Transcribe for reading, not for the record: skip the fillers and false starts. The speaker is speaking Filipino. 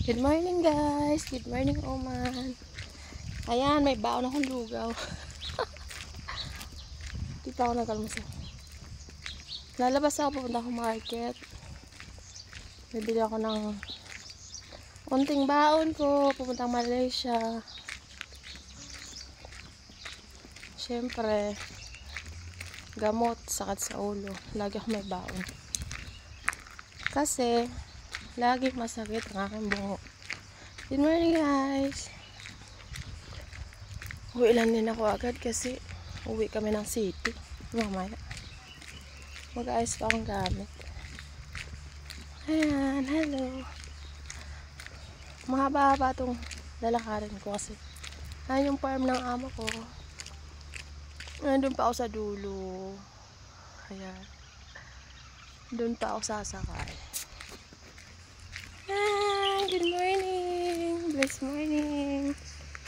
Good morning guys. Good morning Oman. Ayan, may baon akong lugaw. Dito ako nag-almusal. Lalabas ako, pupunta akong market. Bibili ako ng unting baon ko, pupuntang Malaysia. Siyempre, gamot, sakit sa ulo. Lagi ako may baon. Kasi, lagi masakit ang aking bungo. Good morning guys. Uwi lang din ako agad kasi uwi kami ng city. Mamaya. Mag-ayos pa akong gamit. Ayan, hello. Mahaba-haba itong lalakarin ko kasi ayan yung farm ng amo ko. Nandun pa ako sa dulo. Ayan. Doon pa ako sasakay. Good morning. Blessed morning.